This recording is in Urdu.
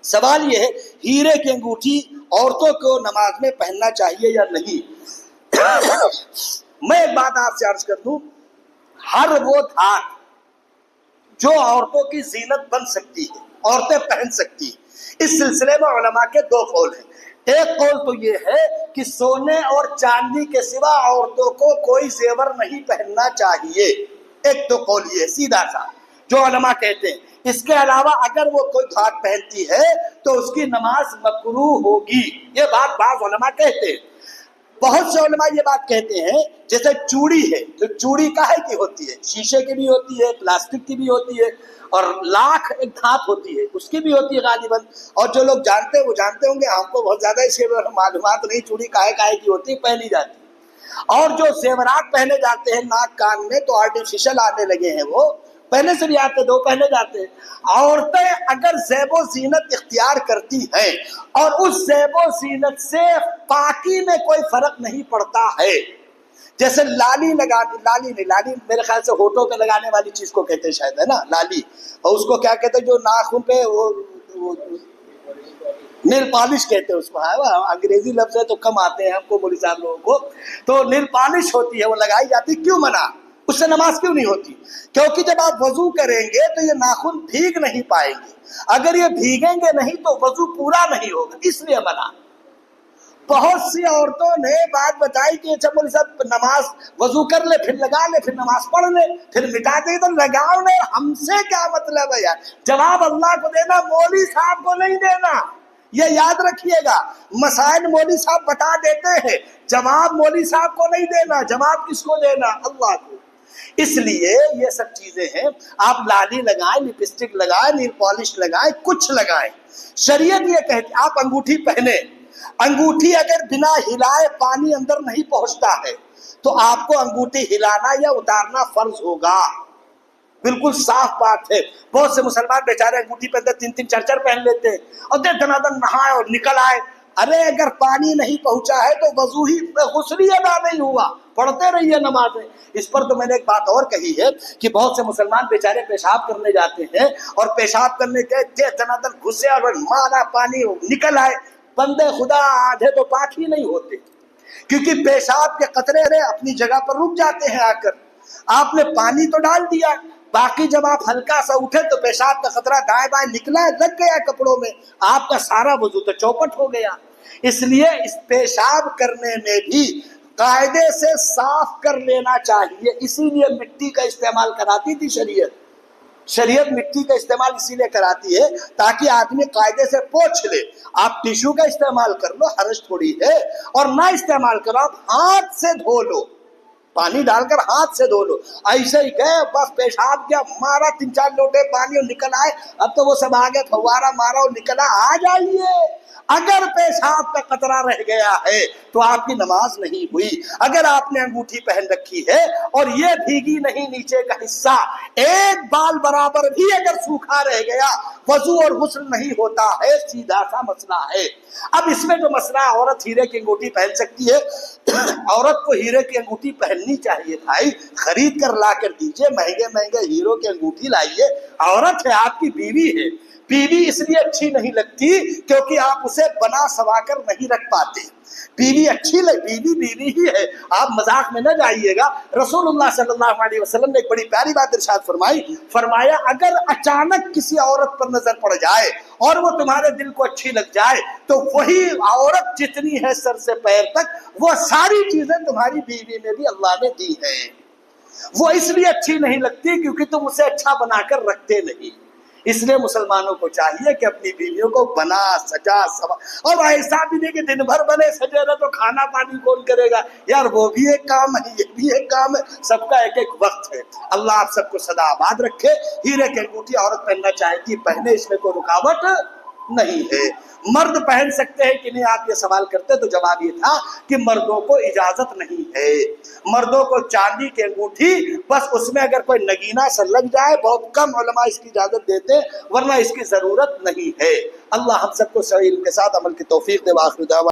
سوال یہ ہے ہیرے کی انگوٹھی عورتوں کو نماز میں پہننا چاہیے یا نہیں؟ میں ایک بات آپ سے عرض کر دوں، ہر وہ دھات جو عورتوں کی زینت بن سکتی ہے عورتیں پہن سکتی ہیں، اس سلسلے میں علماء کے دو قول ہیں۔ ایک قول تو یہ ہے کہ سونے اور چاندی کے سوا عورتوں کو کوئی زیور نہیں پہننا چاہیے، ایک تو قول یہ ہے سیدھا سا جو علماء کہتے ہیں۔ اس کے علاوہ اگر وہ کوئی دھات پہنتی ہے تو اس کی نماز مکروہ ہوگی، یہ بات بعض علماء کہتے ہیں۔ بہت سے علماء یہ بات کہتے ہیں جیسے چوڑی ہے، تو چوڑی کاہے کی ہوتی ہے؟ شیشے کی بھی ہوتی ہے، پلاسٹک کی بھی ہوتی ہے، اور لاکھ ایک دھات ہوتی ہے اس کی بھی ہوتی ہے غالباً، اور جو لوگ جانتے ہیں وہ جانتے ہوں گے، ہم کو بہت زیادہ اس کے معلومات نہیں چوڑی کاہے کی ہوتی ہے، پہنی جاتی ہے۔ اور جو زیورات پہنے جاتے ہیں ناک کان میں تو آرٹیفیشل آنے لگے ہیں، وہ پہلے سے بھی آتے دو پہنے جاتے ہیں۔ عورتیں اگر زیب و زینت اختیار کرتی ہیں اور اس زیب و زینت سے پاکی میں کوئی فرق نہیں پڑتا ہے، جیسے لالی لالی میرے خیال سے ہونٹوں پہ لگانے والی چیز کو کہتے ہیں شاید، ہے نا لالی، اور اس کو کیا کہتے ہیں جو ناخن پہ وہ نیل پالش کہتے ہیں اس کو، انگریزی لفظ ہے تو کم آتے ہیں ہم کو مولوی صاحب لوگوں کو، تو نیل پالش ہوتی ہے وہ لگائی جاتی، کیوں منع؟ اس سے نماز کیوں نہیں ہوتی؟ کیونکہ جب آپ وضو کریں گے تو یہ ناخن بھیگ نہیں پائیں گے، اگر یہ بھیگیں گے نہیں تو وضو پورا نہیں ہوگا، اس لیے منع۔ بہت سی عورتوں نے بات بتائی کہ اچھا مولوی صاحب نماز وضو کر لے پھر لگا لے پھر نماز پڑھ لے پھر مٹا دے، تو لگاؤ لے، ہم سے کیا مطلب ہے یار؟ جواب اللہ کو دینا، مولوی صاحب کو نہیں دینا، یہ یاد رکھیے گا۔ مسائل مولوی صاحب بتا دیتے ہیں، جواب مولوی صاحب کو نہیں دینا، جواب کس کو دینا؟ اللہ کو۔ اس لیے یہ سب چیزیں ہیں، آپ لالی لگائیں، لپسٹک لگائیں، نیل پالش لگائیں، کچھ لگائیں، شریعت یہ کہتی آپ انگوٹھی پہنے، انگوٹھی اگر بنا ہلائے پانی اندر نہیں پہنچتا ہے تو آپ کو انگوٹھی ہلانا یا اتارنا فرض ہوگا، بالکل صاف بات ہے۔ بہت سے مسلمان بیچارے انگوٹھی پہ اندر 3 4 پہن لیتے ہیں اور دن نہائے اور نکل آئے، ارے اگر پانی نہیں پہنچا ہے تو وضو ہی غسل ہی ادا نہیں ہوا، پڑھتے رہیے نمازیں۔ اس پر تو میں نے ایک بات اور کہی ہے کہ بہت سے مسلمان بیچارے پیشاب کرنے جاتے ہیں اور پیشاب کرنے کے دن گھسے اور مارا پانی نکل آئے، بندے خدا آدھے تو پاک ہی نہیں ہوتے، کیونکہ پیشاب کے قطرے اپنی جگہ پر رک جاتے ہیں آ کر، آپ نے پانی تو ڈال دیا، باقی جب آپ ہلکا سا اٹھے تو پیشاب کا قطرہ دائیں بائیں نکلا ہے، لگ گیا کپڑوں میں، آپ کا سارا وضو تو چوپٹ ہو گیا۔ اس لیے اس پیشاب کرنے میں بھی قاعدے سے صاف کر لینا چاہیے، اسی لیے مٹی کا استعمال کراتی تھی شریعت مٹی کا استعمال اسی لیے کراتی ہے تاکہ آدمی قاعدے سے پوچھ لے۔ آپ ٹیشو کا استعمال کر لو، حرج تھوڑی ہے، اور نہ استعمال کرو، آپ ہاتھ سے دھو لو، پانی ڈال کر ہاتھ سے دھو لو، ایسے ہی کہ بس پیشاب کیا مارا 3 4 لوٹے پانی اور نکل آئے، اب تو وہ سب آگے فوارہ مارا اور نکلا، آ جائیے۔ اگر پیشاب کا قطرہ رہ گیا ہے تو آپ کی نماز نہیں ہوئی۔ اگر آپ نے انگوٹھی پہن رکھی ہے اور یہ بھیگی نہیں نیچے کا حصہ، ایک بال برابر بھی اگر سوکھا رہ گیا، وضو اور غسل نہیں ہوتا ہے، سیدھا سا مسئلہ ہے۔ اب اس میں جو مسئلہ عورت ہیرے کی انگوٹھی پہن سکتی ہے، عورت کو ہیرے کی انگوٹھی پہننی چاہیے بھائی، خرید کر لا کر دیجئے، مہنگے ہیروں کی انگوٹھی لائیے، عورت ہے، آپ کی بیوی ہے، بیوی اس لیے اچھی نہیں لگتی کیونکہ آپ اسے بنا سوا کر نہیں رکھ پاتے، بیوی اچھی بیوی ہی ہے، آپ مذاق میں نہ جائیے گا۔ رسول اللہ صلی اللہ علیہ وسلم نے ایک بڑی پیاری بات ارشاد فرمایا اگر اچانک کسی عورت پر نظر پڑ جائے اور وہ تمہارے دل کو اچھی لگ جائے تو وہی عورت جتنی ہے سر سے پیر تک، وہ ساری چیزیں تمہاری بیوی میں بھی اللہ نے دی ہیں، وہ اس لیے اچھی نہیں لگتی کیونکہ تم اسے اچھا بنا کر رکھتے نہیں۔ اس لیے مسلمانوں کو چاہیے کہ اپنی بیویوں کو بنا سجا سوا، اور ایسا بھی نہیں کہ دن بھر بنے سجے رہے تو کھانا پانی کون کرے گا یار، وہ بھی ایک کام ہے، یہ بھی ایک کام ہے، سب کا ایک ایک وقت ہے۔ اللہ آپ سب کو سدا آباد رکھے۔ ہیرے کی انگوٹھی عورت پہننا چاہتی پہنے، اس میں کوئی رکاوٹ نہیں ہے۔ مرد پہن سکتے ہیں کہ نہیں، آپ یہ سوال کرتے تو جواب یہ تھا کہ مردوں کو اجازت نہیں ہے، مردوں کو چاندی کی انگوٹھی بس اس میں اگر کوئی نگینہ سا لگ جائے، بہت کم علماء اس کی اجازت دیتے ہیں، ورنہ اس کی ضرورت نہیں ہے۔ اللہ ہم سب کو صحیح علم کے ساتھ عمل کی توفیق دے۔ وآخر دعوانا